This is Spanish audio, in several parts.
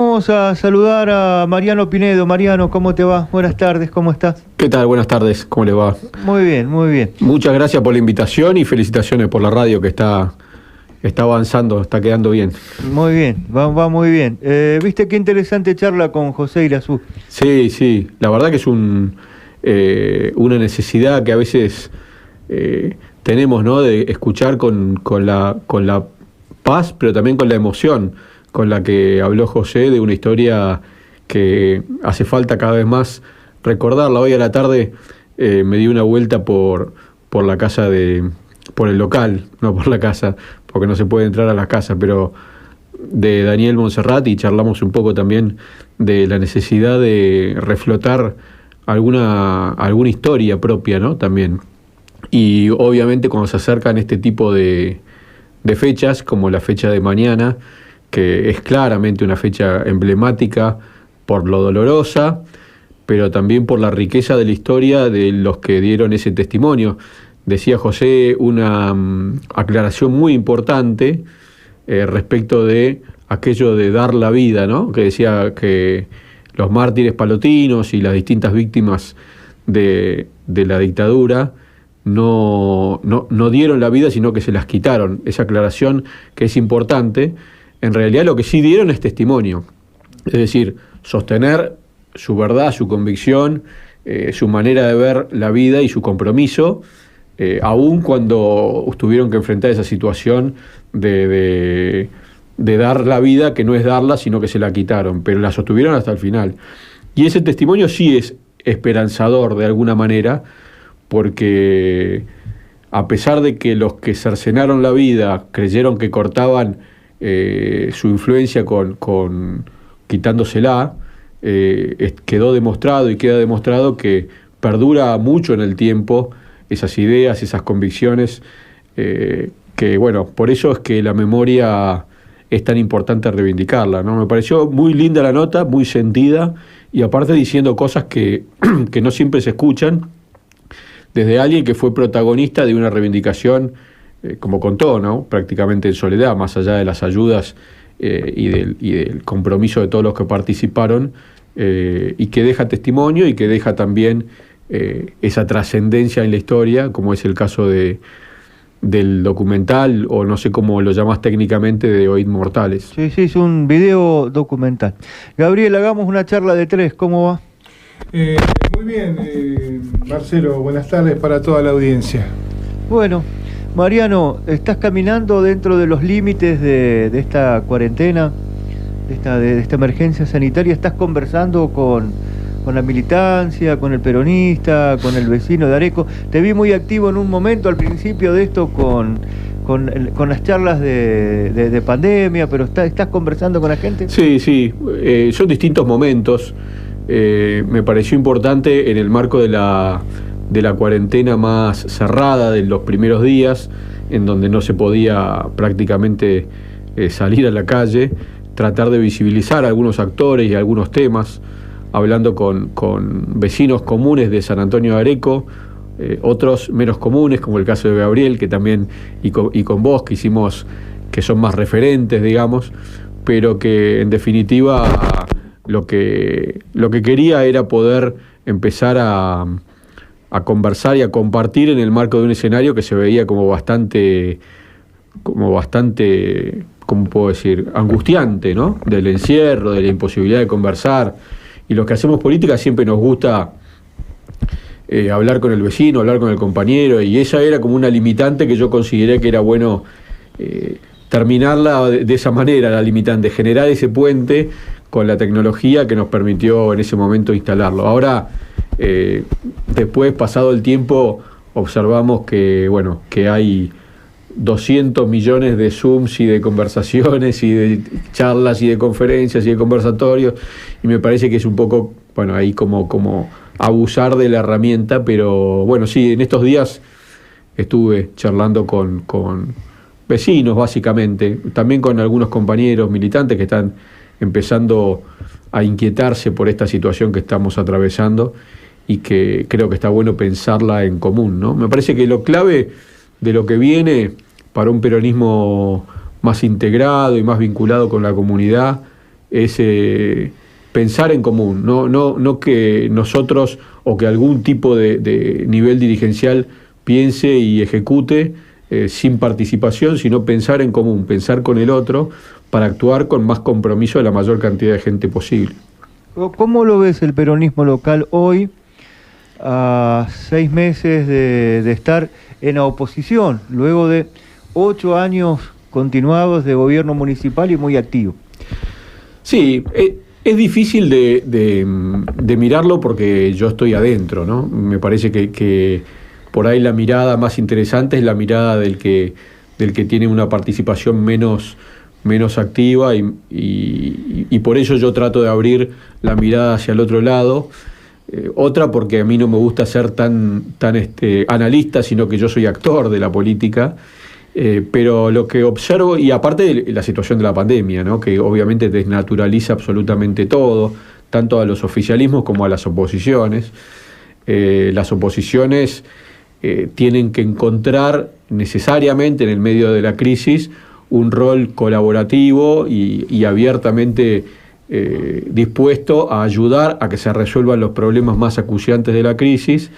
Vamos a saludar a Mariano Pinedo. Mariano, ¿cómo te va? Buenas tardes, ¿cómo estás? ¿Qué tal? Buenas tardes, ¿cómo le va? Muy bien, muy bien. Muchas gracias por la invitación y felicitaciones por la radio que está avanzando, está quedando bien. Muy bien, va muy bien. ¿Viste qué interesante charla con José Irazú? Sí, la verdad que es una necesidad que a veces tenemos, ¿no? De escuchar con la paz, pero también con la emoción con la que habló José de una historia que hace falta cada vez más recordarla. Hoy a la tarde me di una vuelta por la casa por el local, no por la casa, porque no se puede entrar a la casa, pero de Daniel Monserrat, y charlamos un poco también de la necesidad de reflotar alguna historia propia, ¿no? También. Y obviamente cuando se acercan este tipo de fechas, como la fecha de mañana, que es claramente una fecha emblemática por lo dolorosa, pero también por la riqueza de la historia de los que dieron ese testimonio. Decía José una aclaración muy importante respecto de aquello de dar la vida, ¿no? Que decía que los mártires palotinos y las distintas víctimas de la dictadura no dieron la vida, sino que se las quitaron. Esa aclaración que es importante. En realidad lo que sí dieron es testimonio, es decir, sostener su verdad, su convicción, su manera de ver la vida y su compromiso, aún cuando tuvieron que enfrentar esa situación de dar la vida, que no es darla, sino que se la quitaron, pero la sostuvieron hasta el final. Y ese testimonio sí es esperanzador de alguna manera, porque a pesar de que los que cercenaron la vida creyeron que cortaban su influencia con quitándosela, quedó demostrado y queda demostrado que perdura mucho en el tiempo esas ideas, esas convicciones, que bueno, por eso es que la memoria es tan importante reivindicarla, ¿no? Me pareció muy linda la nota, muy sentida, y aparte diciendo cosas que no siempre se escuchan, desde alguien que fue protagonista de una reivindicación, como contó, ¿no? Prácticamente en soledad, más allá de las ayudas y del compromiso de todos los que participaron, y que deja testimonio y que deja también esa trascendencia en la historia, como es el caso del documental, o no sé cómo lo llamas técnicamente, de Oíd Mortales. Sí, es un video documental. Gabriel, hagamos una charla de tres, ¿cómo va? Muy bien, Marcelo, buenas tardes para toda la audiencia. Bueno, Mariano, ¿estás caminando dentro de los límites de esta cuarentena, de esta emergencia sanitaria? ¿Estás conversando con la militancia, con el peronista, con el vecino de Areco? Te vi muy activo en un momento al principio de esto con las charlas de pandemia, pero ¿estás conversando con la gente? Sí, son distintos momentos. Me pareció importante en el marco de la cuarentena más cerrada de los primeros días, en donde no se podía prácticamente salir a la calle, tratar de visibilizar a algunos actores y algunos temas, hablando con vecinos comunes de San Antonio de Areco, otros menos comunes, como el caso de Gabriel, que también, y con vos, que son más referentes, digamos, pero que en definitiva lo que quería era poder empezar a conversar y a compartir en el marco de un escenario que se veía como bastante, ¿cómo puedo decir?, angustiante, ¿no? Del encierro, de la imposibilidad de conversar. Y los que hacemos política siempre nos gusta hablar con el vecino, hablar con el compañero, y esa era como una limitante que yo consideré que era bueno terminarla de esa manera, la limitante, generar ese puente con la tecnología que nos permitió en ese momento instalarlo. Ahora, después, pasado el tiempo, observamos que hay 200 millones de Zooms y de conversaciones y de charlas y de conferencias y de conversatorios, y me parece que es un poco, ahí como abusar de la herramienta, pero bueno, sí, en estos días estuve charlando con vecinos, básicamente, también con algunos compañeros militantes que están empezando a inquietarse por esta situación que estamos atravesando, y que creo que está bueno pensarla en común, ¿no? Me parece que lo clave de lo que viene para un peronismo más integrado y más vinculado con la comunidad es pensar en común, no que nosotros o que algún tipo de nivel dirigencial piense y ejecute sin participación, sino pensar en común, pensar con el otro para actuar con más compromiso de la mayor cantidad de gente posible. ¿Cómo lo ves el peronismo local hoy, a 6 meses de estar en la oposición, luego de 8 años continuados de gobierno municipal y muy activo? Sí, es difícil de mirarlo porque yo estoy adentro, ¿no? Me parece que por ahí la mirada más interesante es la mirada del que tiene una participación menos activa y por eso yo trato de abrir la mirada hacia el otro lado. Otra porque a mí no me gusta ser tan analista, sino que yo soy actor de la política. Pero lo que observo, y aparte de la situación de la pandemia, ¿no?, que obviamente desnaturaliza absolutamente todo, tanto a los oficialismos como a las oposiciones. Las oposiciones tienen que encontrar necesariamente en el medio de la crisis un rol colaborativo y abiertamente dispuesto a ayudar a que se resuelvan los problemas más acuciantes de la crisis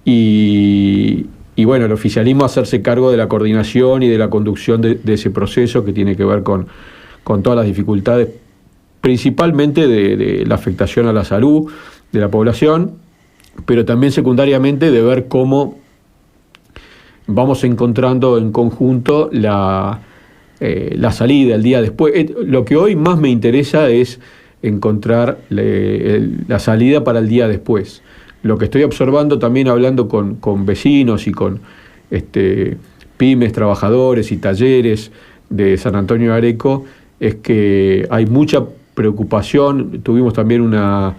y bueno, el oficialismo hacerse cargo de la coordinación y de la conducción de ese proceso que tiene que ver con todas las dificultades, principalmente de la afectación a la salud de la población, pero también secundariamente de ver cómo vamos encontrando en conjunto la salida, el día después. Lo que hoy más me interesa es encontrar la salida para el día después. Lo que estoy observando también hablando con vecinos y con pymes, trabajadores y talleres de San Antonio de Areco es que hay mucha preocupación. Tuvimos también una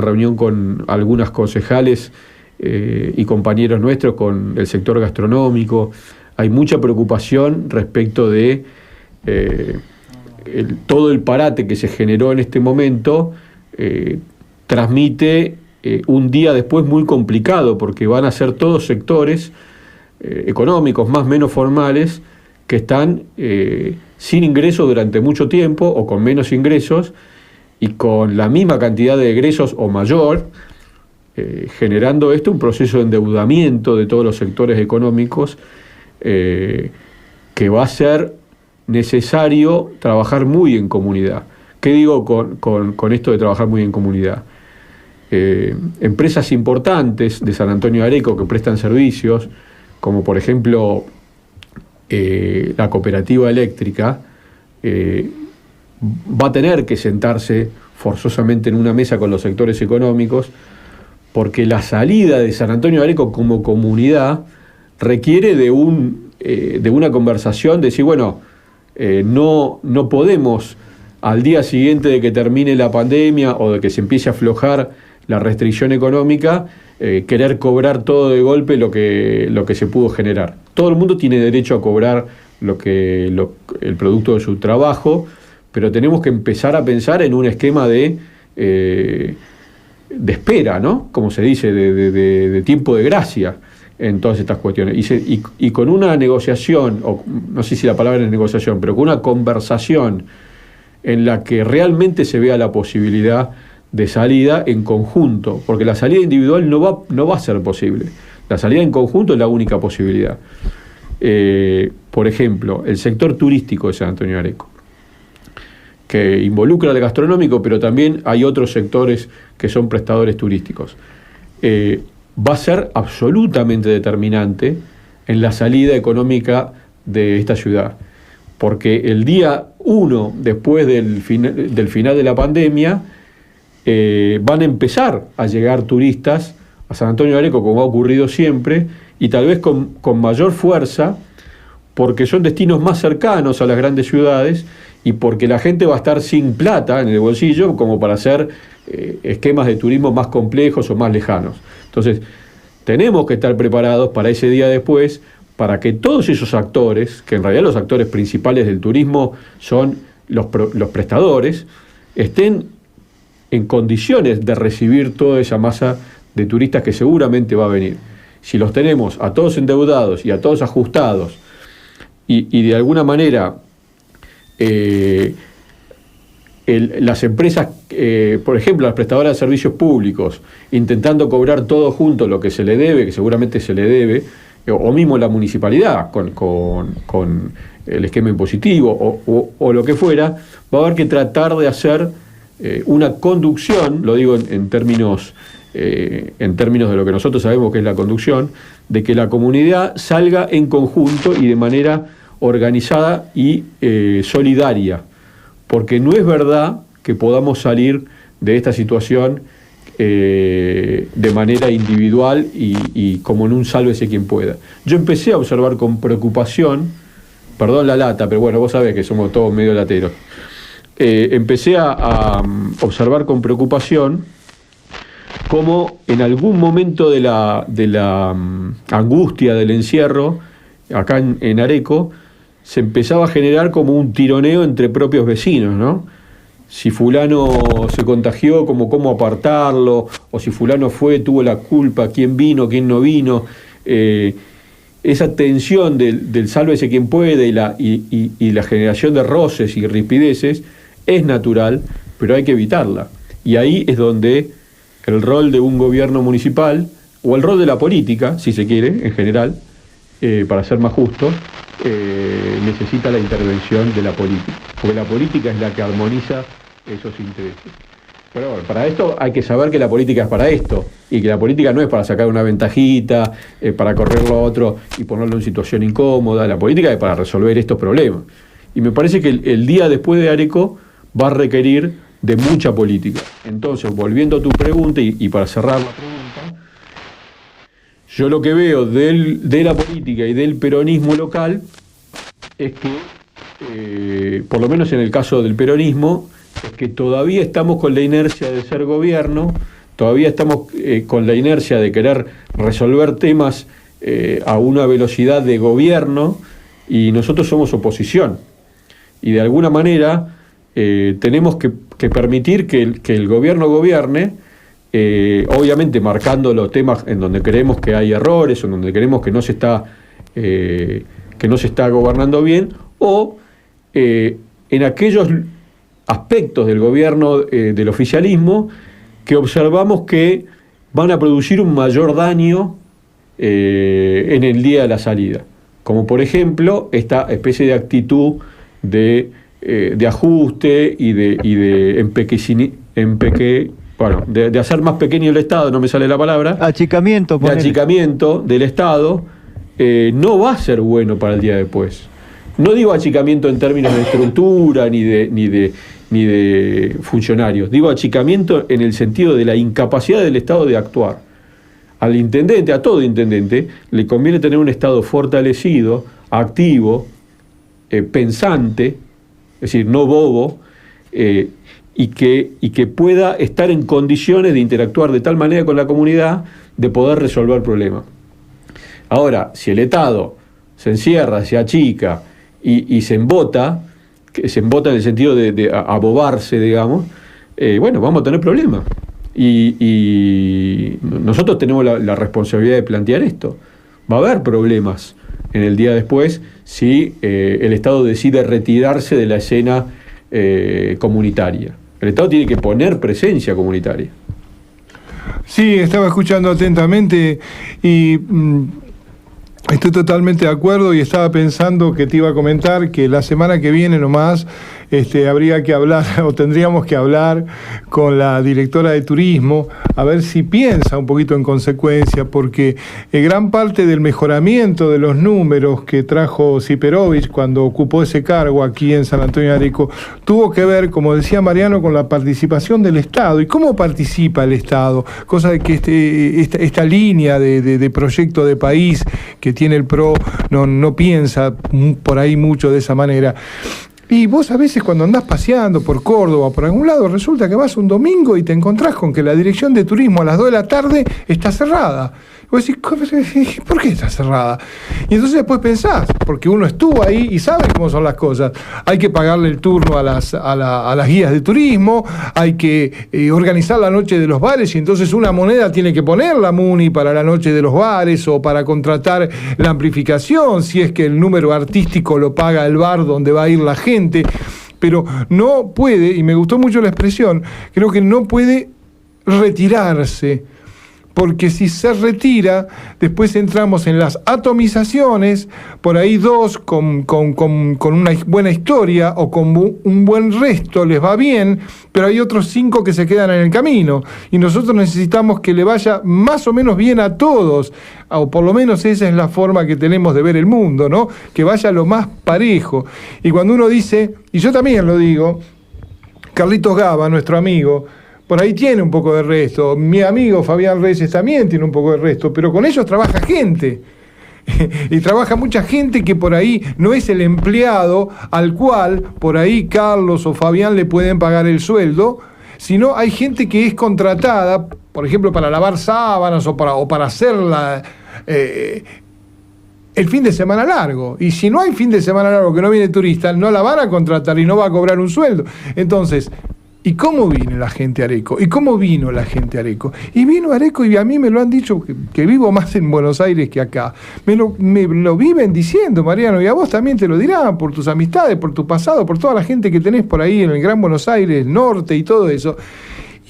reunión con algunas concejales y compañeros nuestros con el sector gastronómico. Hay mucha preocupación respecto de todo el parate que se generó en este momento. Transmite un día después muy complicado, porque van a ser todos sectores económicos más o menos formales que están sin ingresos durante mucho tiempo o con menos ingresos y con la misma cantidad de egresos o mayor, generando esto un proceso de endeudamiento de todos los sectores económicos que va a ser necesario trabajar muy en comunidad. ¿Qué digo con esto de trabajar muy en comunidad? Empresas importantes de San Antonio de Areco que prestan servicios, como por ejemplo la cooperativa eléctrica, va a tener que sentarse forzosamente en una mesa con los sectores económicos, porque la salida de San Antonio de Areco como comunidad requiere de una conversación, de decir, bueno, no podemos al día siguiente de que termine la pandemia o de que se empiece a aflojar la restricción económica, querer cobrar todo de golpe lo que se pudo generar. Todo el mundo tiene derecho a cobrar el producto de su trabajo, pero tenemos que empezar a pensar en un esquema de espera, ¿no? Como se dice, de tiempo de gracia en todas estas cuestiones. Y con una negociación, o no sé si la palabra es negociación, pero con una conversación en la que realmente se vea la posibilidad de salida en conjunto, porque la salida individual no va a ser posible. La salida en conjunto es la única posibilidad. Por ejemplo, el sector turístico de San Antonio de Areco, que involucra al gastronómico, pero también hay otros sectores que son prestadores turísticos. Va a ser absolutamente determinante en la salida económica de esta ciudad, porque el día 1, después del final de la pandemia, van a empezar a llegar turistas a San Antonio de Areco, como ha ocurrido siempre, y tal vez con mayor fuerza, porque son destinos más cercanos a las grandes ciudades y porque la gente va a estar sin plata en el bolsillo como para hacer esquemas de turismo más complejos o más lejanos. Entonces, tenemos que estar preparados para ese día después, para que todos esos actores, que en realidad los actores principales del turismo son los prestadores, estén en condiciones de recibir toda esa masa de turistas que seguramente va a venir. Si los tenemos a todos endeudados y a todos ajustados y de alguna manera las empresas, por ejemplo, las prestadoras de servicios públicos, intentando cobrar todo junto lo que se le debe, que seguramente se le debe, o mismo la municipalidad con el esquema impositivo o lo que fuera, va a haber que tratar de hacer una conducción, lo digo en términos de lo que nosotros sabemos que es la conducción, de que la comunidad salga en conjunto y de manera organizada y solidaria, porque no es verdad que podamos salir de esta situación de manera individual y como en un sálvese quien pueda. Yo empecé a observar con preocupación, perdón la lata, pero bueno, vos sabés que somos todos medio lateros, empecé a observar con preocupación cómo en algún momento de la angustia del encierro, acá en Areco, se empezaba a generar como un tironeo entre propios vecinos, ¿no? Si fulano se contagió, como cómo apartarlo, o si fulano tuvo la culpa, quién vino, quién no vino. Esa tensión del sálvese quien puede y la generación de roces y ripideces es natural, pero hay que evitarla. Y ahí es donde el rol de un gobierno municipal, o el rol de la política, si se quiere, en general, para ser más justo, necesita la intervención de la política, porque la política es la que armoniza esos intereses. Pero bueno, para esto hay que saber que la política es para esto, y que la política no es para sacar una ventajita, para correrlo a otro y ponerlo en situación incómoda. La política es para resolver estos problemas. Y me parece que el día después de Areco va a requerir de mucha política. Entonces, volviendo a tu pregunta y para cerrar la pregunta, yo lo que veo de la política y del peronismo local es que, por lo menos en el caso del peronismo, es que todavía estamos con la inercia de ser gobierno, todavía estamos con la inercia de querer resolver temas a una velocidad de gobierno, y nosotros somos oposición. Y de alguna manera tenemos que permitir que el gobierno gobierne, obviamente marcando los temas en donde creemos que hay errores, o en donde creemos que no se está gobernando bien, o en aquellos aspectos del gobierno del oficialismo que observamos que van a producir un mayor daño en el día de la salida, como por ejemplo esta especie de actitud de ajuste y de de hacer más pequeño el Estado, no me sale la palabra, achicamiento del Estado, no va a ser bueno para el día después. No digo achicamiento en términos de estructura ni de funcionarios, digo achicamiento en el sentido de la incapacidad del Estado de actuar. Al intendente, a todo intendente, le conviene tener un Estado fortalecido, activo, pensante, es decir, no bobo, y que pueda estar en condiciones de interactuar de tal manera con la comunidad de poder resolver problemas. Ahora, si el Estado se encierra, se achica y se embota en el sentido de abobarse, digamos, bueno, vamos a tener problemas. Y nosotros tenemos la responsabilidad de plantear esto. Va a haber problemas en el día después si el Estado decide retirarse de la escena comunitaria. El Estado tiene que poner presencia comunitaria. Sí, estaba escuchando atentamente y estoy totalmente de acuerdo, y estaba pensando que te iba a comentar que la semana que viene nomás habría que hablar, o tendríamos que hablar con la directora de turismo, a ver si piensa un poquito en consecuencia, porque gran parte del mejoramiento de los números que trajo Siperovich cuando ocupó ese cargo aquí en San Antonio de Areco tuvo que ver, como decía Mariano, con la participación del Estado. ¿Y cómo participa el Estado? Cosa de que esta línea de proyecto de país que tiene el PRO no piensa por ahí mucho de esa manera. Y vos a veces cuando andás paseando por Córdoba, por algún lado, resulta que vas un domingo y te encontrás con que la dirección de turismo a las 2 de la tarde está cerrada. Y vos decís, ¿por qué está cerrada? Y entonces después pensás, porque uno estuvo ahí y sabe cómo son las cosas. Hay que pagarle el turno a las guías de turismo, hay que organizar la noche de los bares, y entonces una moneda tiene que poner la MUNI para la noche de los bares, o para contratar la amplificación, si es que el número artístico lo paga el bar donde va a ir la gente. pero no puede, y me gustó mucho la expresión, creo que no puede retirarse, porque si se retira, después entramos en las atomizaciones, por ahí 2 con una buena historia o con un buen resto les va bien, pero hay otros 5 que se quedan en el camino, y nosotros necesitamos que le vaya más o menos bien a todos, o por lo menos esa es la forma que tenemos de ver el mundo, ¿no? Que vaya lo más parejo. Y cuando uno dice, y yo también lo digo, Carlitos Gaba, nuestro amigo, por ahí tiene un poco de resto. Mi amigo Fabián Reyes también tiene un poco de resto, pero con ellos trabaja gente. Y trabaja mucha gente que por ahí no es el empleado al cual por ahí Carlos o Fabián le pueden pagar el sueldo, sino hay gente que es contratada, por ejemplo, para lavar sábanas o para hacer el fin de semana largo. Y si no hay fin de semana largo que no viene turista, no la van a contratar y no va a cobrar un sueldo. Entonces, ¿y cómo viene la gente a Areco? ¿Y cómo vino la gente a Areco? Y vino a Areco, y a mí me lo han dicho, que vivo más en Buenos Aires que acá. Me lo viven diciendo, Mariano, y a vos también te lo dirán, por tus amistades, por tu pasado, por toda la gente que tenés por ahí en el Gran Buenos Aires, Norte y todo eso.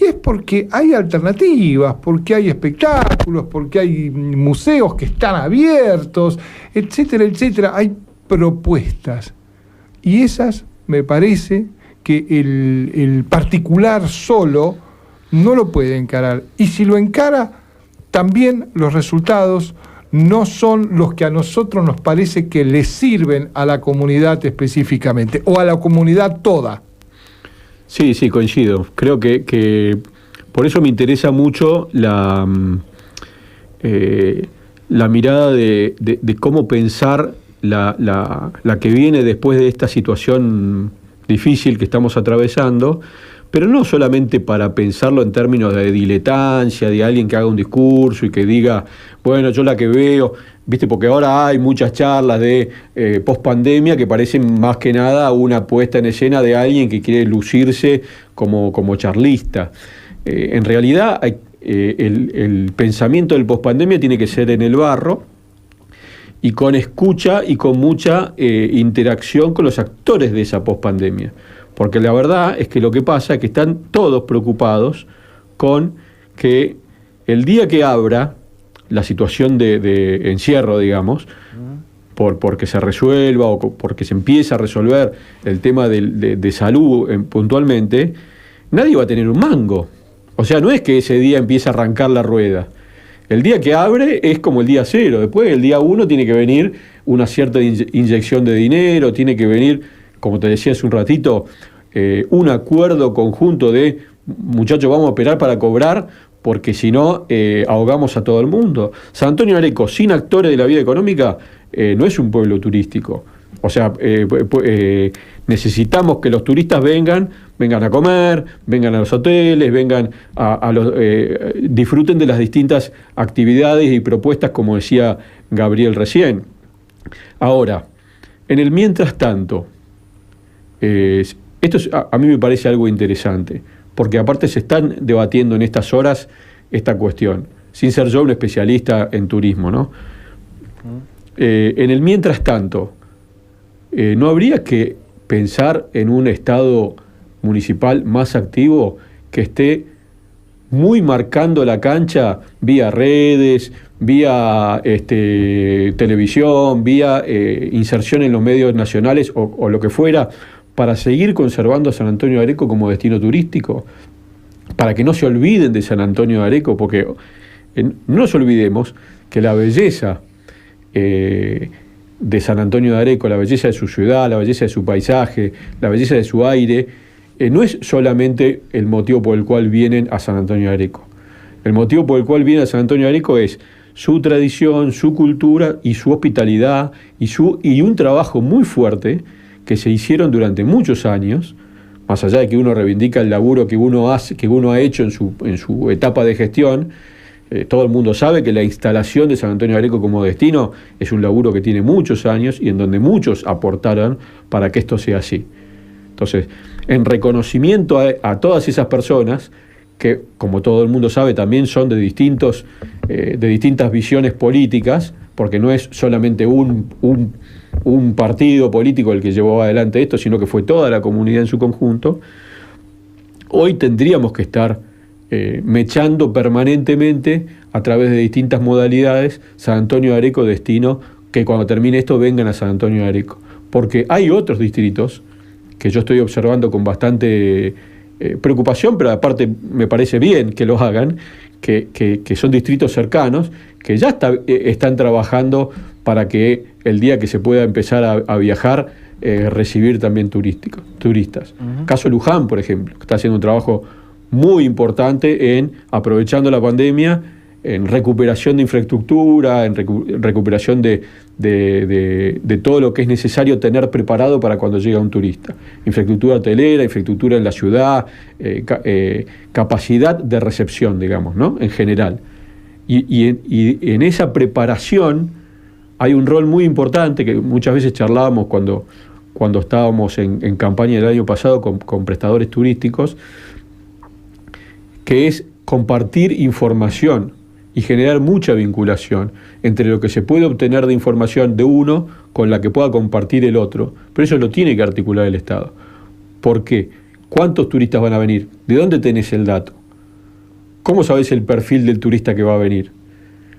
Y es porque hay alternativas, porque hay espectáculos, porque hay museos que están abiertos, etcétera, etcétera. Hay propuestas. Y esas, me parece, que el particular solo no lo puede encarar. Y si lo encara, también los resultados no son los que a nosotros nos parece que les sirven a la comunidad específicamente, o a la comunidad toda. Sí, coincido. Creo que por eso me interesa mucho la mirada de cómo pensar la que viene después de esta situación difícil que estamos atravesando, pero no solamente para pensarlo en términos de diletancia, de alguien que haga un discurso y que diga, bueno, yo la que veo, viste, porque ahora hay muchas charlas de pospandemia que parecen más que nada una puesta en escena de alguien que quiere lucirse como charlista. En realidad, el pensamiento del pospandemia tiene que ser en el barro, y con escucha y con mucha interacción con los actores de esa pospandemia. Porque la verdad es que lo que pasa es que están todos preocupados con que el día que abra la situación de encierro, digamos, porque se resuelva o porque se empiece a resolver el tema de salud puntualmente, nadie va a tener un mango. O sea, no es que ese día empiece a arrancar la rueda. El día que abre es como el día 0. Después, el día 1 tiene que venir una cierta inyección de dinero, tiene que venir, como te decía hace un ratito, un acuerdo conjunto de, muchachos, vamos a operar para cobrar, porque si no, ahogamos a todo el mundo. San Antonio de Areco, sin actores de la vida económica, no es un pueblo turístico. O sea, necesitamos que los turistas vengan a comer, vengan a los hoteles, vengan disfruten de las distintas actividades y propuestas, como decía Gabriel recién. Ahora, en el mientras tanto, esto a mí me parece algo interesante, porque aparte se están debatiendo en estas horas esta cuestión, sin ser yo un especialista en turismo, ¿no? En el mientras tanto, ¿no habría que pensar en un Estado municipal más activo que esté muy marcando la cancha vía redes, vía televisión, vía inserción en los medios nacionales o lo que fuera, para seguir conservando a San Antonio de Areco como destino turístico? Para que no se olviden de San Antonio de Areco, porque no nos olvidemos que la belleza de San Antonio de Areco, la belleza de su ciudad, la belleza de su paisaje, la belleza de su aire, no es solamente el motivo por el cual vienen a San Antonio de Areco. El motivo por el cual vienen a San Antonio de Areco es su tradición, su cultura y su hospitalidad y un trabajo muy fuerte que se hicieron durante muchos años, más allá de que uno reivindica el laburo que uno ha hecho en su etapa de gestión. Todo el mundo sabe que la instalación de San Antonio de Areco como destino es un laburo que tiene muchos años y en donde muchos aportaron para que esto sea así. Entonces, en reconocimiento a todas esas personas, que como todo el mundo sabe también son de distintas visiones políticas, porque no es solamente un partido político el que llevó adelante esto, sino que fue toda la comunidad en su conjunto, hoy tendríamos que estar mechando permanentemente a través de distintas modalidades San Antonio de Areco, destino que cuando termine esto vengan a San Antonio de Areco, porque hay otros distritos que yo estoy observando con bastante preocupación, pero aparte me parece bien que lo hagan, que son distritos cercanos, que ya están trabajando para que el día que se pueda empezar a viajar, recibir también turistas. Uh-huh. Caso Luján, por ejemplo, que está haciendo un trabajo muy importante en, aprovechando la pandemia, en recuperación de infraestructura, en recuperación de todo lo que es necesario tener preparado para cuando llega un turista. Infraestructura hotelera, infraestructura en la ciudad, capacidad de recepción, digamos, ¿no? En general. Y en esa preparación hay un rol muy importante que muchas veces charlábamos cuando estábamos en campaña el año pasado con prestadores turísticos, que es compartir información y generar mucha vinculación entre lo que se puede obtener de información de uno con la que pueda compartir el otro. Pero eso lo tiene que articular el Estado. ¿Por qué? ¿Cuántos turistas van a venir? ¿De dónde tenés el dato? ¿Cómo sabés el perfil del turista que va a venir?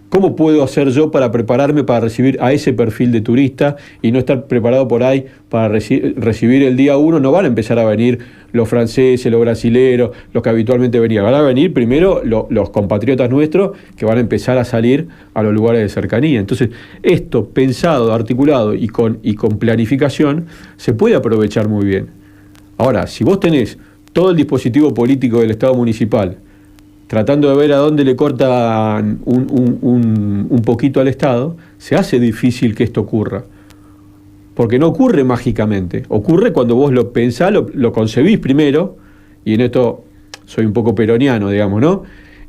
¿Cómo puedo hacer yo para prepararme para recibir a ese perfil de turista y no estar preparado por ahí para recibir el día 1? No van a empezar a venir los franceses, los brasileros, los que habitualmente venían. Van a venir primero los compatriotas nuestros que van a empezar a salir a los lugares de cercanía. Entonces, esto pensado, articulado y con planificación se puede aprovechar muy bien. Ahora, si vos tenés todo el dispositivo político del Estado municipal tratando de ver a dónde le cortan un poquito al Estado, se hace difícil que esto ocurra. Porque no ocurre mágicamente, ocurre cuando vos lo pensás, lo concebís primero, y en esto soy un poco peroniano, digamos, ¿no?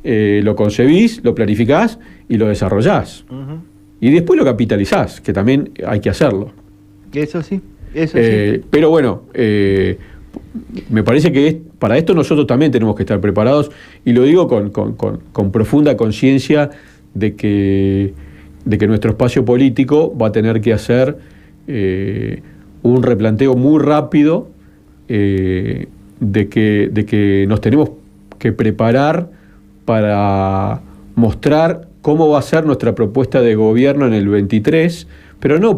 Lo concebís, lo planificás y lo desarrollás. Uh-huh. Y después lo capitalizás, que también hay que hacerlo. Eso sí, eso sí. Pero bueno, me parece que para esto nosotros también tenemos que estar preparados, y lo digo con profunda conciencia de que nuestro espacio político va a tener que hacer un replanteo muy rápido de que nos tenemos que preparar para mostrar cómo va a ser nuestra propuesta de gobierno en el 23, pero no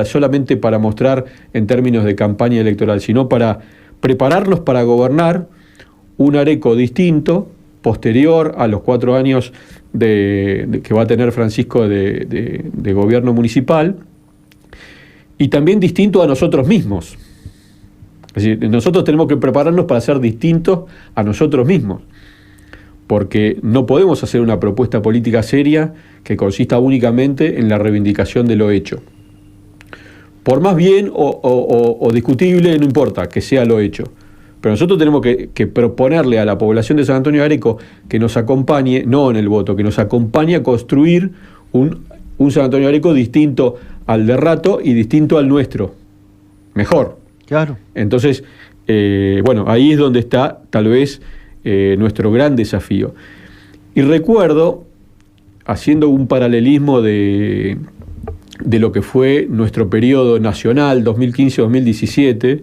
solamente para mostrar en términos de campaña electoral, sino para prepararnos para gobernar un Areco distinto, posterior a los 4 años que va a tener Francisco de gobierno municipal, y también distinto a nosotros mismos. Es decir, nosotros tenemos que prepararnos para ser distintos a nosotros mismos, porque no podemos hacer una propuesta política seria que consista únicamente en la reivindicación de lo hecho. Por más bien o discutible, no importa, que sea lo hecho. Pero nosotros tenemos que proponerle a la población de San Antonio de Areco que nos acompañe, no en el voto, que nos acompañe a construir un San Antonio de Areco distinto al de Rato y distinto al nuestro. Mejor. Claro. Entonces, bueno, ahí es donde está tal vez nuestro gran desafío. Y recuerdo, haciendo un paralelismo de lo que fue nuestro periodo nacional 2015-2017,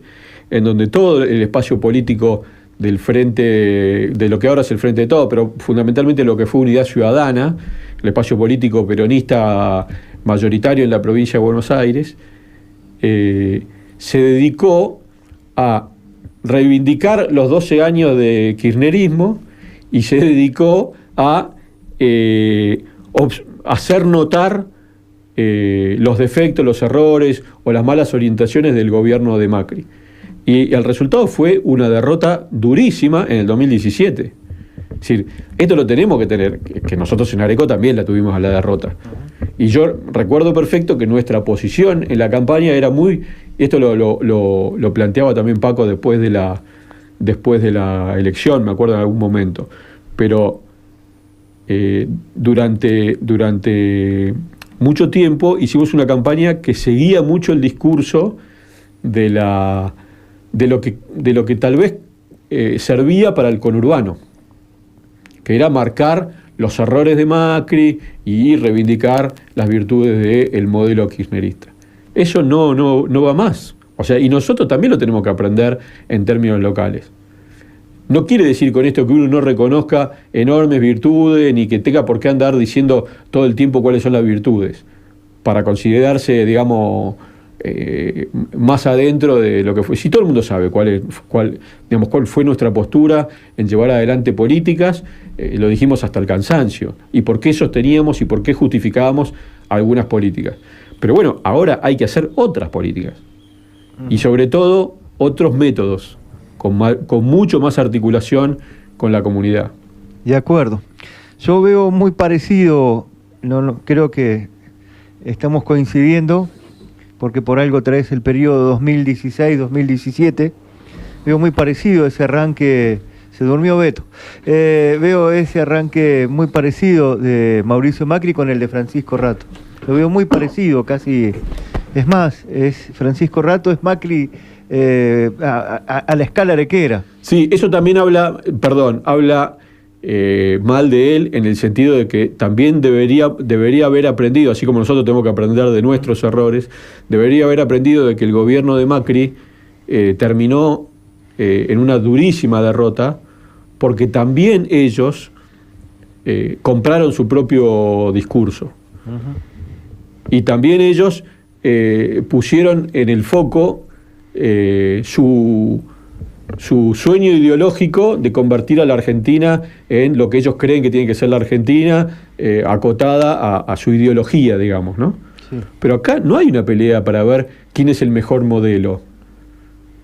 en donde todo el espacio político del frente, de lo que ahora es el Frente de Todos, pero fundamentalmente lo que fue Unidad Ciudadana, el espacio político peronista mayoritario en la provincia de Buenos Aires, se dedicó a reivindicar los 12 años de kirchnerismo y se dedicó a hacer notar los defectos, los errores o las malas orientaciones del gobierno de Macri. Y el resultado fue una derrota durísima en el 2017. Es decir, esto lo tenemos que tener, que nosotros en Areco también la tuvimos a la derrota. Y yo recuerdo perfecto que nuestra posición en la campaña era muy... Esto lo planteaba también Paco después de la elección, me acuerdo en algún momento. Pero durante mucho tiempo hicimos una campaña que seguía mucho el discurso de lo que tal vez servía para el conurbano, que era marcar los errores de Macri y reivindicar las virtudes del modelo kirchnerista. Eso no va más. O sea, y nosotros también lo tenemos que aprender en términos locales. No quiere decir con esto que uno no reconozca enormes virtudes ni que tenga por qué andar diciendo todo el tiempo cuáles son las virtudes, para considerarse, digamos, más adentro de lo que fue. Si todo el mundo sabe cuál fue nuestra postura en llevar adelante políticas, lo dijimos hasta el cansancio, y por qué sosteníamos y por qué justificábamos algunas políticas. Pero bueno, ahora hay que hacer otras políticas, y sobre todo otros métodos, con mucho más articulación con la comunidad. De acuerdo. Yo veo muy parecido, creo que estamos coincidiendo, porque por algo traes el periodo 2016-2017, veo muy parecido ese arranque, se durmió Beto, veo ese arranque muy parecido de Mauricio Macri con el de Francisco Rato. Lo veo muy parecido, casi, es más, es Francisco Rato, es Macri a la escala arequera. Sí, eso también habla mal de él, en el sentido de que también debería haber aprendido, así como nosotros tenemos que aprender de nuestros errores, debería haber aprendido de que el gobierno de Macri terminó en una durísima derrota, porque también ellos compraron su propio discurso. Uh-huh. Y también ellos pusieron en el foco su sueño ideológico de convertir a la Argentina en lo que ellos creen que tiene que ser la Argentina, acotada a su ideología, digamos, ¿no? Sí. Pero acá no hay una pelea para ver quién es el mejor modelo.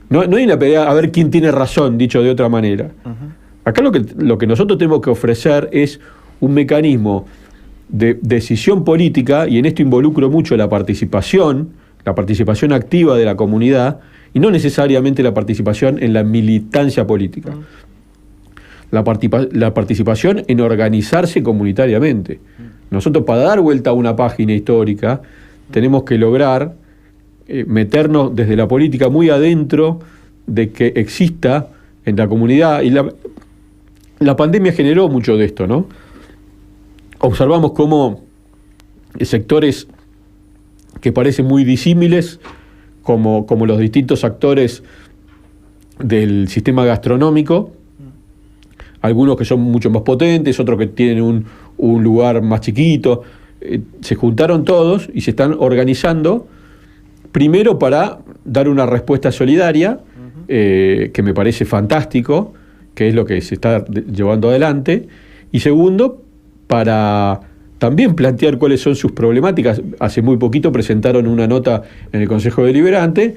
No hay una pelea a ver quién tiene razón, dicho de otra manera. Uh-huh. Acá lo que nosotros tenemos que ofrecer es un mecanismo de decisión política, y en esto involucro mucho la participación activa de la comunidad, y no necesariamente la participación en la militancia política. La participación en organizarse comunitariamente. Nosotros, para dar vuelta a una página histórica, tenemos que lograr meternos desde la política muy adentro de que exista en la comunidad, y la pandemia generó mucho de esto, ¿no? Observamos cómo sectores que parecen muy disímiles, como los distintos actores del sistema gastronómico, algunos que son mucho más potentes, otros que tienen un lugar más chiquito, se juntaron todos y se están organizando, primero para dar una respuesta solidaria, que me parece fantástico, que es lo que se está llevando adelante, y segundo, para también plantear cuáles son sus problemáticas. Hace muy poquito presentaron una nota en el Consejo Deliberante,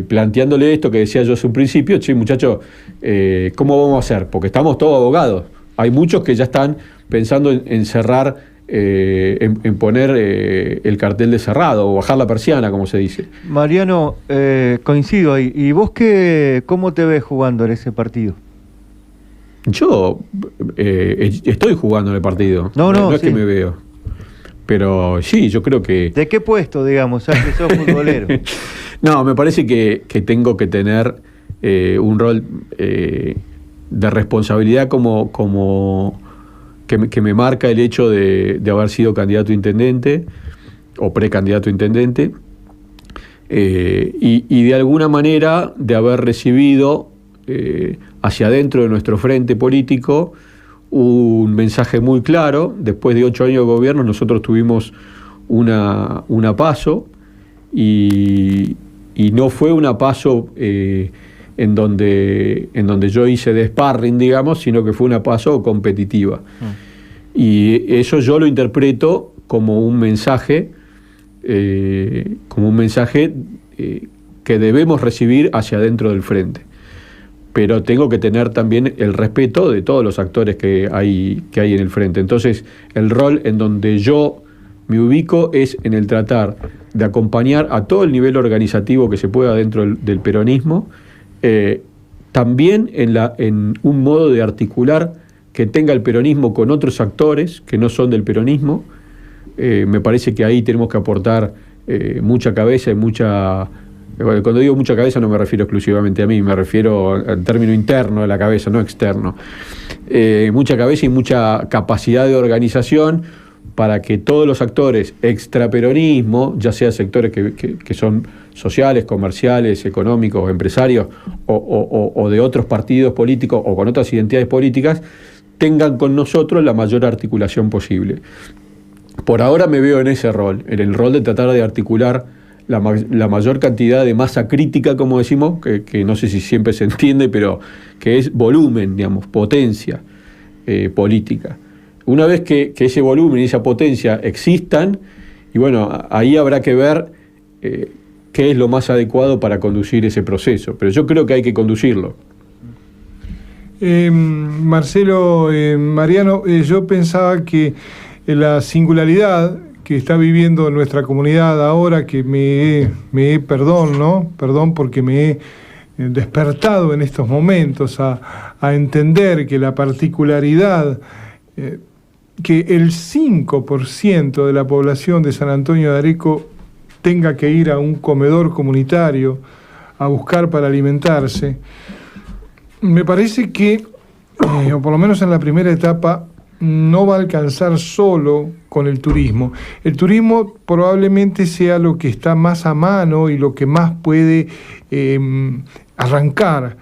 planteándole esto que decía yo hace un principio: che, muchachos, ¿cómo vamos a hacer? Porque estamos todos abogados. Hay muchos que ya están pensando en cerrar, en poner el cartel de cerrado, o bajar la persiana, como se dice. Mariano, coincido ahí. ¿Y vos cómo te ves jugando en ese partido? Yo estoy jugando en el partido. No es sí. Que me veo. Pero sí, yo creo que... ¿De qué puesto, digamos, ya que sos futbolero? No, me parece que tengo que tener un rol de responsabilidad como que me marca el hecho de haber sido candidato a intendente o precandidato a intendente, y de alguna manera de haber recibido hacia adentro de nuestro frente político un mensaje muy claro. Después de 8 años de gobierno, nosotros tuvimos una PASO, y no fue una PASO en donde yo hice de sparring, digamos, sino que fue una PASO competitiva. Y eso yo lo interpreto como un mensaje que debemos recibir hacia adentro del frente. Pero tengo que tener también el respeto de todos los actores que hay en el frente. Entonces, el rol en donde yo me ubico es en el tratar de acompañar a todo el nivel organizativo que se pueda dentro del peronismo, también en un modo de articular que tenga el peronismo con otros actores que no son del peronismo. Me parece que ahí tenemos que aportar mucha cabeza y mucha Cuando digo mucha cabeza no me refiero exclusivamente a mí, me refiero al término interno de la cabeza, no externo. Mucha cabeza y mucha capacidad de organización para que todos los actores extraperonismo, ya sea sectores que son sociales, comerciales, económicos, empresarios o de otros partidos políticos o con otras identidades políticas, tengan con nosotros la mayor articulación posible. Por ahora me veo en ese rol, en el rol de tratar de articular la mayor cantidad de masa crítica, como decimos, que no sé si siempre se entiende, pero que es volumen, digamos, potencia política. Una vez que ese volumen y esa potencia existan, y bueno, ahí habrá que ver qué es lo más adecuado para conducir ese proceso, pero yo creo que hay que conducirlo. Marcelo, Mariano, yo pensaba que la singularidad que está viviendo nuestra comunidad ahora, que perdón porque me he despertado en estos momentos a entender que la particularidad, que el 5% de la población de San Antonio de Areco tenga que ir a un comedor comunitario a buscar para alimentarse, me parece que, o por lo menos en la primera etapa, no va a alcanzar solo con el turismo. El turismo probablemente sea lo que está más a mano y lo que más puede arrancar.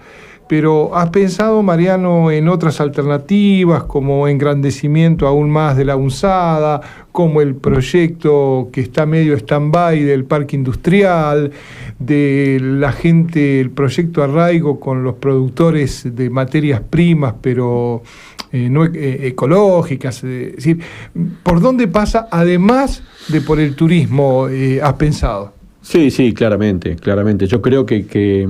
Pero ¿has pensado, Mariano, en otras alternativas, como engrandecimiento aún más de la UNSADA, como el proyecto que está medio stand-by del parque industrial, de la gente, el proyecto Arraigo con los productores de materias primas, pero no ecológicas? Es decir, ¿por dónde pasa, además de por el turismo, has pensado? Sí, claramente. Yo creo que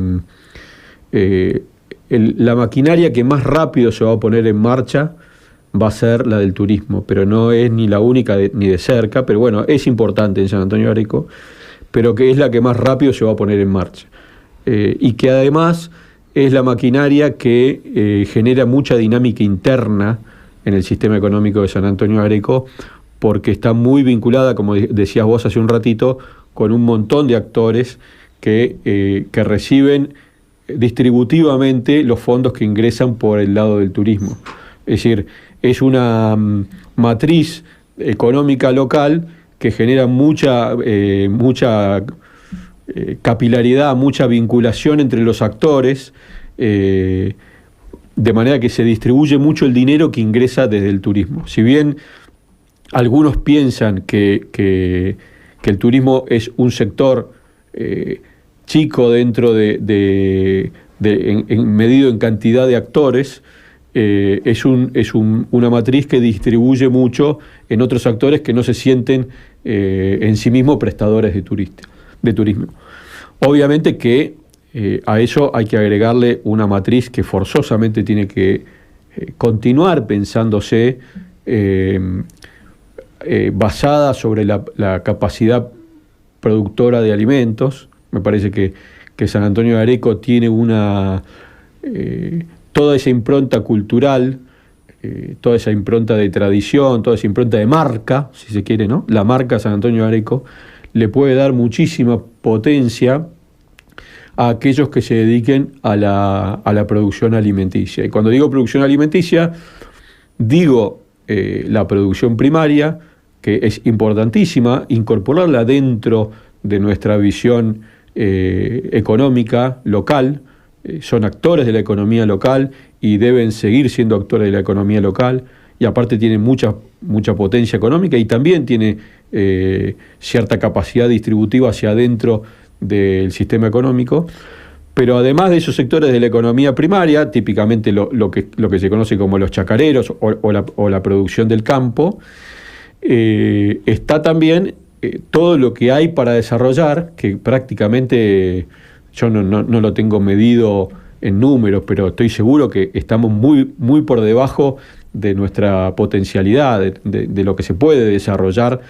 la maquinaria que más rápido se va a poner en marcha va a ser la del turismo, pero no es ni la única ni de cerca, pero bueno, es importante en San Antonio de Areco, pero que es la que más rápido se va a poner en marcha. Y que además es la maquinaria que genera mucha dinámica interna en el sistema económico de San Antonio de Areco, porque está muy vinculada, como decías vos hace un ratito, con un montón de actores que reciben distributivamente los fondos que ingresan por el lado del turismo. Es decir, es una matriz económica local que genera mucha capilaridad, mucha vinculación entre los actores, de manera que se distribuye mucho el dinero que ingresa desde el turismo. Si bien algunos piensan que el turismo es un sector chico dentro medido en cantidad de actores, es una matriz que distribuye mucho en otros actores que no se sienten en sí mismos prestadores de turismo. Obviamente que a eso hay que agregarle una matriz que forzosamente tiene que continuar pensándose basada sobre la capacidad productora de alimentos. Me parece que San Antonio de Areco tiene toda esa impronta cultural, toda esa impronta de tradición, toda esa impronta de marca, si se quiere, ¿no? La marca San Antonio de Areco le puede dar muchísima potencia a aquellos que se dediquen a la producción alimenticia. Y cuando digo producción alimenticia, digo la producción primaria, que es importantísima, incorporarla dentro de nuestra visión económica local. Son actores de la economía local y deben seguir siendo actores de la economía local, y aparte tiene mucha potencia económica y también tiene cierta capacidad distributiva hacia adentro del sistema económico. Pero además de esos sectores de la economía primaria, típicamente lo que se conoce como los chacareros o la producción del campo, está también todo lo que hay para desarrollar, que prácticamente yo no lo tengo medido en números, pero estoy seguro que estamos muy por debajo de nuestra potencialidad, de lo que se puede desarrollar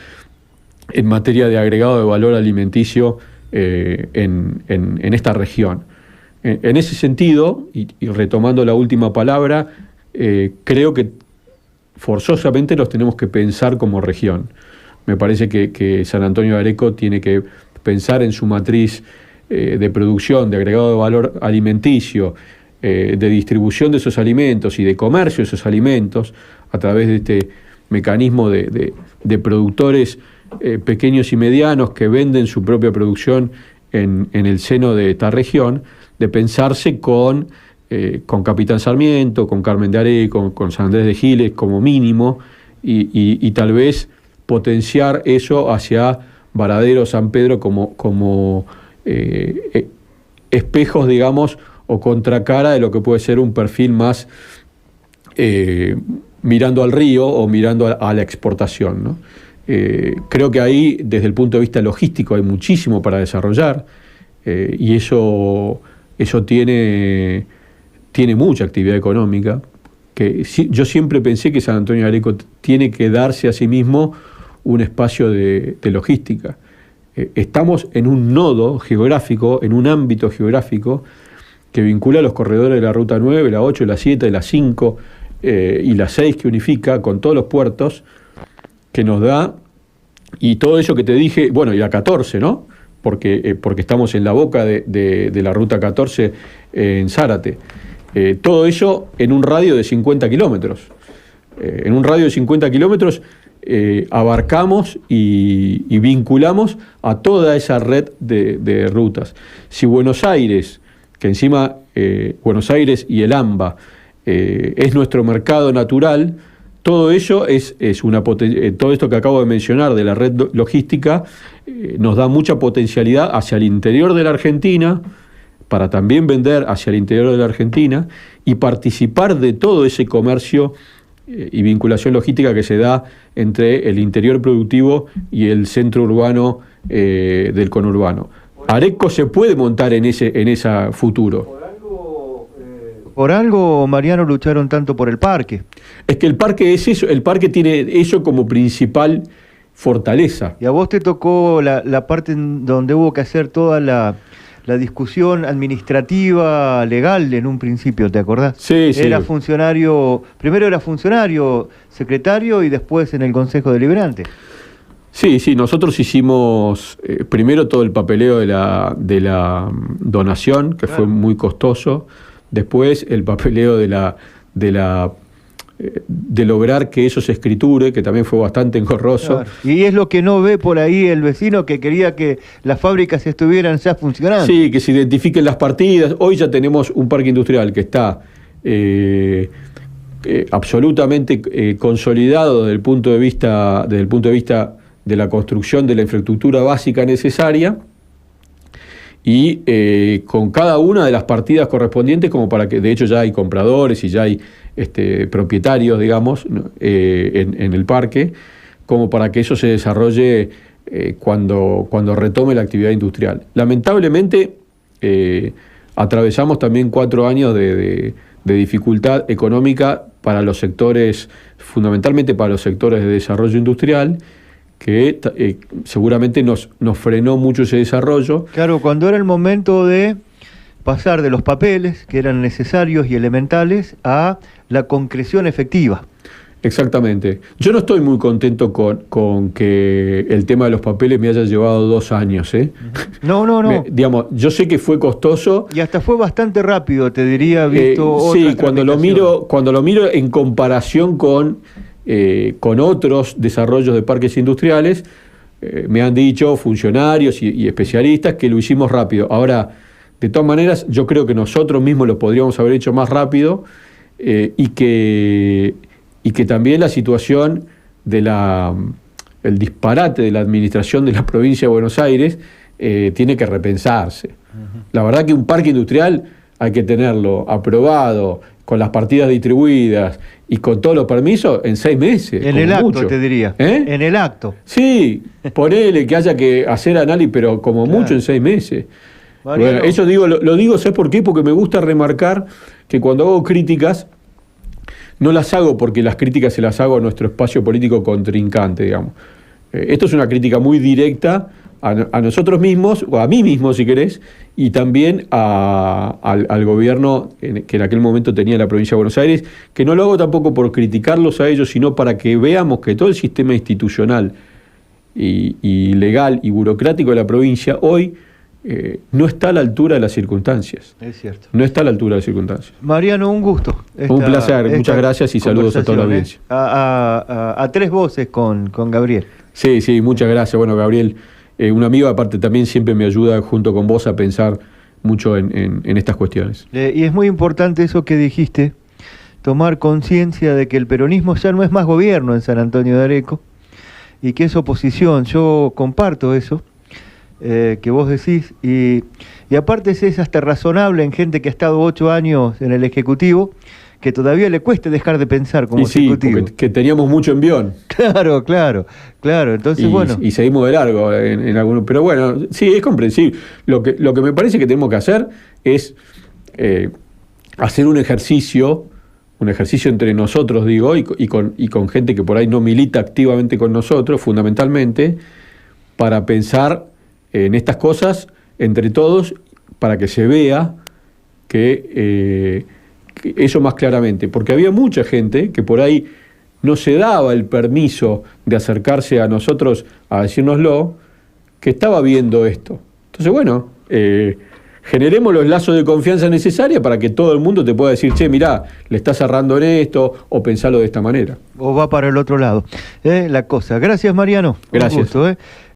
en materia de agregado de valor alimenticio en esta región. En ese sentido, y retomando la última palabra, creo que forzosamente los tenemos que pensar como región. Me parece que San Antonio de Areco tiene que pensar en su matriz de producción, de agregado de valor alimenticio, de distribución de esos alimentos y de comercio de esos alimentos a través de este mecanismo de productores pequeños y medianos que venden su propia producción en el seno de esta región, de pensarse con Capitán Sarmiento, con Carmen de Aré, con San Andrés de Giles como mínimo, y tal vez potenciar eso hacia Varadero, San Pedro como espejos, digamos, o contracara de lo que puede ser un perfil más mirando al río o mirando a la exportación, ¿no? Creo que ahí, desde el punto de vista logístico, hay muchísimo para desarrollar, y eso tiene mucha actividad económica, que yo siempre pensé que San Antonio de Areco tiene que darse a sí mismo un espacio de logística. Estamos en un nodo geográfico, en un ámbito geográfico que vincula los corredores de la Ruta 9, la 8, la 7, la 5 y la 6 que unifica con todos los puertos, que nos da, y todo eso que te dije, bueno, y la 14, ¿no? Porque estamos en la boca de la Ruta 14 en Zárate. Todo eso en un radio de 50 kilómetros. En un radio de 50 kilómetros abarcamos y vinculamos a toda esa red de rutas. Si Buenos Aires, que encima Buenos Aires y el AMBA es nuestro mercado natural, todo ello es una todo esto que acabo de mencionar de la red logística nos da mucha potencialidad hacia el interior de la Argentina, para también vender hacia el interior de la Argentina y participar de todo ese comercio y vinculación logística que se da entre el interior productivo y el centro urbano del conurbano. Areco se puede montar en ese futuro. Por algo, Mariano, lucharon tanto por el parque. Es que el parque es eso, el parque tiene eso como principal fortaleza. Y a vos te tocó la parte en donde hubo que hacer toda la discusión administrativa, legal en un principio, ¿te acordás? Sí, sí. Primero era funcionario, secretario y después en el Consejo Deliberante. Sí, nosotros hicimos primero todo el papeleo de la donación, que fue muy costoso, después el papeleo de lograr que eso se escriture, que también fue bastante engorroso. Claro. Y es lo que no ve por ahí el vecino, que quería que las fábricas estuvieran ya funcionando. Sí, que se identifiquen las partidas. Hoy ya tenemos un parque industrial que está absolutamente consolidado desde el punto de vista de la construcción de la infraestructura básica necesaria, y con cada una de las partidas correspondientes, como para que, de hecho ya hay compradores y ya hay propietarios, digamos, en el parque, como para que eso se desarrolle cuando retome la actividad industrial. Lamentablemente atravesamos también 4 años de dificultad económica para los sectores, fundamentalmente para los sectores de desarrollo industrial, que seguramente nos frenó mucho ese desarrollo. Claro, cuando era el momento de pasar de los papeles, que eran necesarios y elementales, a la concreción efectiva. Exactamente. Yo no estoy muy contento con que el tema de los papeles me haya llevado 2 años. No. Digamos, yo sé que fue costoso. Y hasta fue bastante rápido, te diría, visto sí, cuando lo miro en comparación con otros desarrollos de parques industriales, me han dicho funcionarios y especialistas que lo hicimos rápido. Ahora, de todas maneras, yo creo que nosotros mismos lo podríamos haber hecho más rápido, y que también la situación el disparate de la administración de la provincia de Buenos Aires tiene que repensarse. Uh-huh. La verdad que un parque industrial hay que tenerlo aprobado, con las partidas distribuidas y con todos los permisos en 6 meses. En el acto, mucho. Te diría. En el acto. Sí, ponele que haya que hacer análisis, pero como claro. Mucho en 6 meses. Bueno, eso lo digo, ¿sabes por qué? Porque me gusta remarcar que cuando hago críticas, no las hago porque las críticas se las hago a nuestro espacio político contrincante, digamos. Esto es una crítica muy directa a nosotros mismos, o a mí mismo si querés, y también al gobierno que en aquel momento tenía la provincia de Buenos Aires, que no lo hago tampoco por criticarlos a ellos, sino para que veamos que todo el sistema institucional y legal y burocrático de la provincia hoy no está a la altura de las circunstancias. Es cierto. No está a la altura de las circunstancias. Mariano, un gusto. Un placer, muchas gracias y saludos a toda la audiencia. A tres voces con Gabriel. Sí, muchas gracias. Bueno, Gabriel, un amigo aparte también siempre me ayuda junto con vos a pensar mucho en estas cuestiones. Y es muy importante eso que dijiste, tomar conciencia de que el peronismo ya no es más gobierno en San Antonio de Areco y que es oposición. Yo comparto eso que vos decís y aparte es hasta razonable en gente que ha estado 8 años en el Ejecutivo que todavía le cueste dejar de pensar como Ejecutivo. Sí, que teníamos mucho envión. Claro. Entonces, y seguimos de largo en algunos. Pero bueno, sí, es comprensible. Lo que me parece que tenemos que hacer es hacer un ejercicio entre nosotros, digo, y con gente que por ahí no milita activamente con nosotros, fundamentalmente, para pensar en estas cosas entre todos, para que se vea que eso más claramente, porque había mucha gente que por ahí no se daba el permiso de acercarse a nosotros a decírnoslo, que estaba viendo esto. Entonces, bueno, generemos los lazos de confianza necesarios para que todo el mundo te pueda decir, che, mirá, le estás cerrando en esto, o pensalo de esta manera. O va para el otro lado. La cosa. Gracias, Mariano. Gracias. Un gusto,